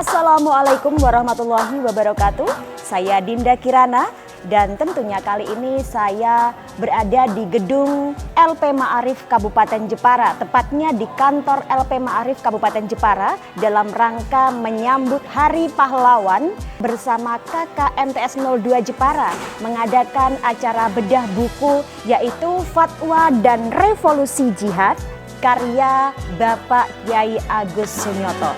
Assalamualaikum warahmatullahi wabarakatuh. Saya Dinda Kirana dan tentunya kali ini saya berada di gedung LP Ma'arif Kabupaten Jepara, tepatnya di kantor LP Ma'arif Kabupaten Jepara dalam rangka menyambut Hari Pahlawan bersama KKMTS 02 Jepara mengadakan acara bedah buku yaitu Fatwa dan Revolusi Jihad karya Bapak Kyai Agus Sunyoto.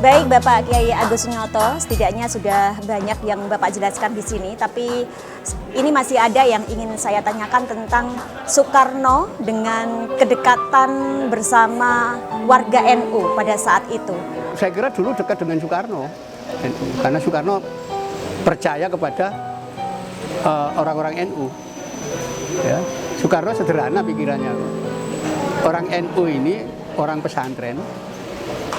Baik Bapak Kyai Agus Sunyoto, setidaknya sudah banyak yang Bapak jelaskan di sini, tapi ini masih ada yang ingin saya tanyakan tentang Soekarno dengan kedekatan bersama warga NU pada saat itu. Saya kira dulu dekat dengan Soekarno, karena Soekarno percaya kepada orang-orang NU. Ya. Soekarno sederhana pikirannya, orang NU ini orang pesantren.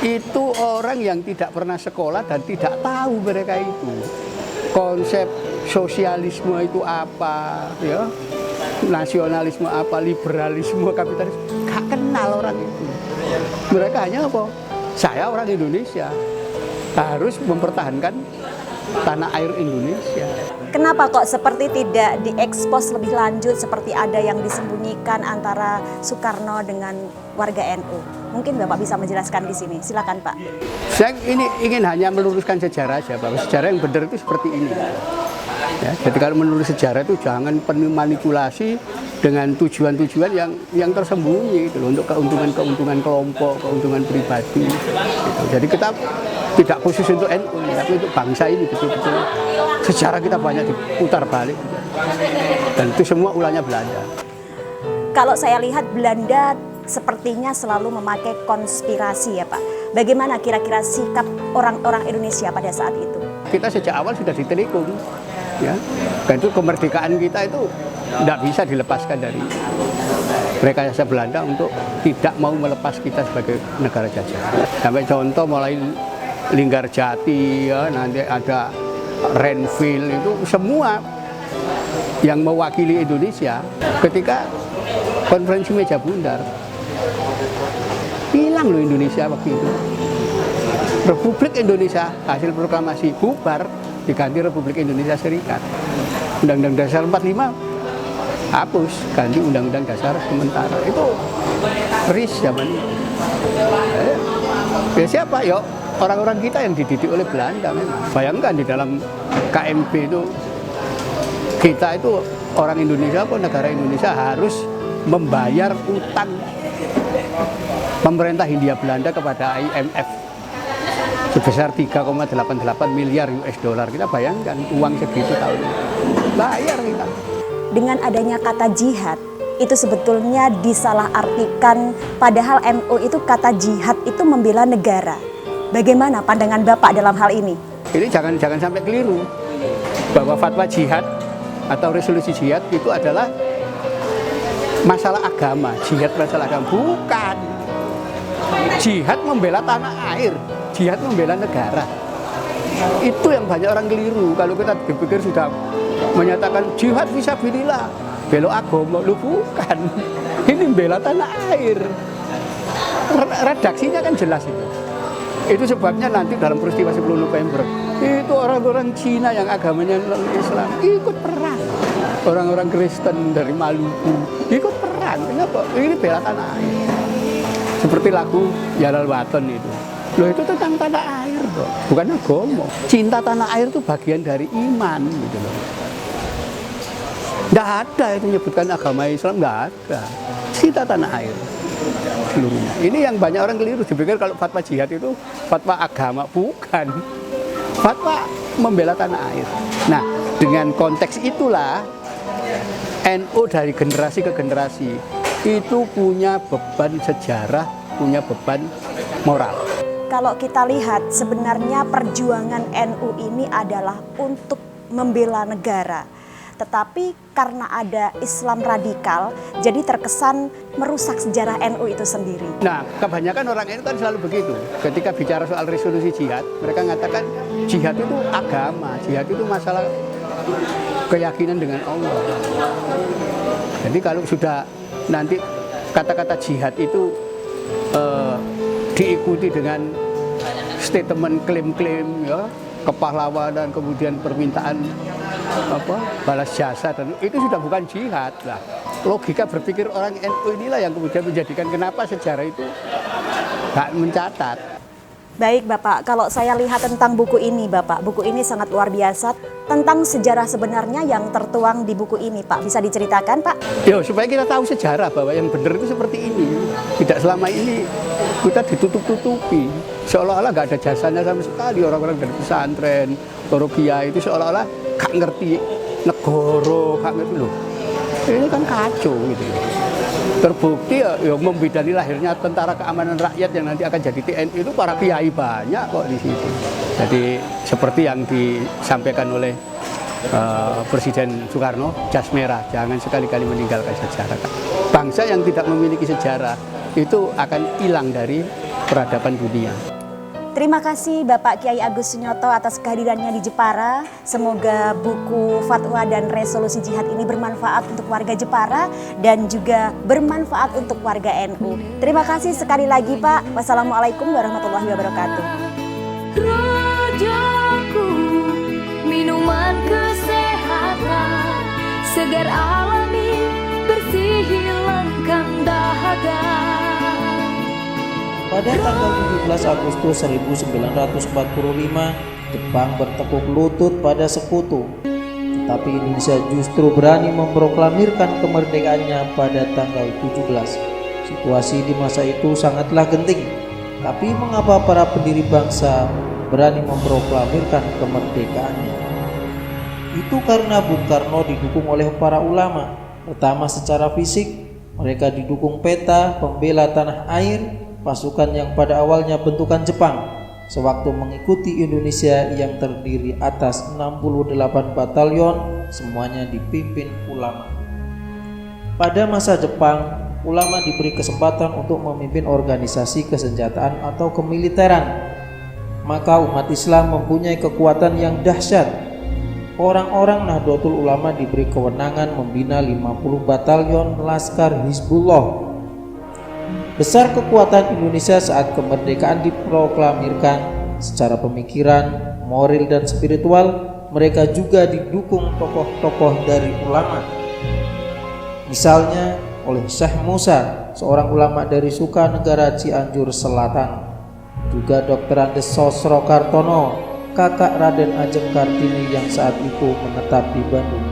Itu orang yang tidak pernah sekolah dan tidak tahu mereka itu konsep sosialisme itu apa, ya, nasionalisme apa, liberalisme, kapitalisme, gak kenal orang itu. Mereka hanya apa? Saya orang Indonesia harus mempertahankan tanah air Indonesia. Kenapa kok seperti tidak diekspos lebih lanjut, seperti ada yang disembunyikan antara Soekarno dengan warga NU? Mungkin Bapak bisa menjelaskan di sini. Silakan Pak. Saya ini ingin hanya meluruskan sejarah saja, bahwa sejarah yang benar itu seperti ini. Ya, jadi kalau menulis sejarah itu jangan penuh manipulasi dengan tujuan-tujuan yang tersembunyi gitu, untuk keuntungan kelompok, keuntungan pribadi. Gitu. Jadi kita tidak khusus untuk NU, tapi untuk bangsa ini betul-betul sejarah kita banyak diputar balik. Gitu. Dan itu semua ulahnya Belanda. Kalau saya lihat Belanda sepertinya selalu memakai konspirasi ya Pak. Bagaimana kira-kira sikap orang-orang Indonesia pada saat itu? Kita sejak awal sudah ditelikung, ya. Dan itu kemerdekaan kita itu tidak bisa dilepaskan dari rekayasa Belanda untuk tidak mau melepas kita sebagai negara jajah. Sampai contoh mulai Linggarjati, ya, nanti ada Renville, itu semua yang mewakili Indonesia ketika konferensi meja bundar. Hilang loh Indonesia waktu itu. Republik Indonesia hasil proklamasi bubar diganti Republik Indonesia Serikat. Undang-Undang Dasar 45 hapus, ganti Undang-Undang Dasar sementara. Itu RIS zaman itu. Ya siapa? Ya orang-orang kita yang dididik oleh Belanda memang. Bayangkan di dalam KMP itu kita itu orang Indonesia atau negara Indonesia harus membayar utang pemerintah Hindia Belanda kepada IMF sebesar 3,88 miliar US dollar. Kita bayangkan uang segitu tahun ini. Bayar kita. Dengan adanya kata jihad, itu sebetulnya disalahartikan, padahal NU itu kata jihad itu membela negara. Bagaimana pandangan Bapak dalam hal ini? Ini jangan sampai keliru bahwa fatwa jihad atau resolusi jihad itu adalah masalah agama. Jihad masalah agama, bukan. Jihad membela tanah air, jihad membela negara. Itu yang banyak orang keliru. Kalau kita berpikir sudah menyatakan jihad fisabilillah, bela agama, lu bukan. Ini membela tanah air. Redaksinya kan jelas itu. Itu sebabnya nanti dalam peristiwa 10 November itu orang-orang Cina yang agamanya non-Islam ikut perang. Orang-orang Kristen dari Maluku ikut perang. Kenapa? Ini bela tanah air. Seperti lagu Jalal Waton itu. Loh, itu tentang tanah air kok, bukan agama. Cinta tanah air itu bagian dari iman gitu loh. Nggak ada itu menyebutkan agama Islam, nggak ada. Cinta tanah air seluruhnya. Ini yang banyak orang keliru, dipikir kalau fatwa jihad itu fatwa agama, bukan. Fatwa membela tanah air. Nah, dengan konteks itulah NU dari generasi ke generasi itu punya beban sejarah, punya beban moral. Kalau kita lihat sebenarnya perjuangan NU ini adalah untuk membela negara. Tetapi karena ada Islam radikal, jadi terkesan merusak sejarah NU itu sendiri. Nah, kebanyakan orang NU kan selalu begitu. Ketika bicara soal resolusi jihad, mereka mengatakan jihad itu agama, jihad itu masalah keyakinan dengan Allah. Jadi kalau sudah nanti kata-kata jihad itu diikuti dengan statement klaim-klaim ya, kepahlawanan, kemudian permintaan balas jasa, dan itu sudah bukan jihad lah. Logika berpikir orang NU inilah yang kemudian menjadikan kenapa sejarah itu gak mencatat. Baik Bapak, kalau saya lihat tentang buku ini Bapak, buku ini sangat luar biasa tentang sejarah sebenarnya yang tertuang di buku ini Pak. Bisa diceritakan Pak? Yo, supaya kita tahu sejarah bahwa yang benar itu seperti ini. Tidak selama ini kita ditutup-tutupi. Seolah-olah gak ada jasanya sama sekali orang-orang dari pesantren, para kiai itu seolah-olah gak ngerti negara, gak ngerti loh. Ini kan kacau gitu. Terbukti ya membidani lahirnya Tentara Keamanan Rakyat yang nanti akan jadi TNI itu para kiai banyak kok di situ. Jadi seperti yang disampaikan oleh Presiden Soekarno, jas merah, jangan sekali-kali meninggalkan sejarah. Bangsa yang tidak memiliki sejarah itu akan hilang dari peradaban dunia. Terima kasih Bapak Kiai Agus Sunyoto atas kehadirannya di Jepara. Semoga buku fatwa dan resolusi jihad ini bermanfaat untuk warga Jepara dan juga bermanfaat untuk warga NU. Terima kasih sekali lagi Pak. Wassalamualaikum warahmatullahi wabarakatuh. Rojoku, minuman kesehatan, segar alami, bersih hilangkan dahaga. Pada tanggal 17 Agustus 1945, Jepang bertekuk lutut pada sekutu. Tetapi Indonesia justru berani memproklamirkan kemerdekaannya pada tanggal 17. Situasi di masa itu sangatlah genting. Tapi mengapa para pendiri bangsa berani memproklamirkan kemerdekaannya? Itu karena Bung Karno didukung oleh para ulama. Pertama secara fisik, mereka didukung peta pembela tanah air, pasukan yang pada awalnya bentukan Jepang, sewaktu mengikuti Indonesia yang terdiri atas 68 batalion, semuanya dipimpin ulama. Pada masa Jepang, ulama diberi kesempatan untuk memimpin organisasi kesenjataan atau kemiliteran. Maka umat Islam mempunyai kekuatan yang dahsyat. Orang-orang Nahdlatul Ulama diberi kewenangan membina 50 batalion Laskar Hizbullah. Besar kekuatan Indonesia saat kemerdekaan diproklamirkan. Secara pemikiran, moral dan spiritual, mereka juga didukung tokoh-tokoh dari ulama. Misalnya oleh Syekh Musa, seorang ulama dari Sukanegara Cianjur Selatan. Juga Dr. Andes Sosro Kartono, kakak Raden Ajeng Kartini yang saat itu menetap di Bandung.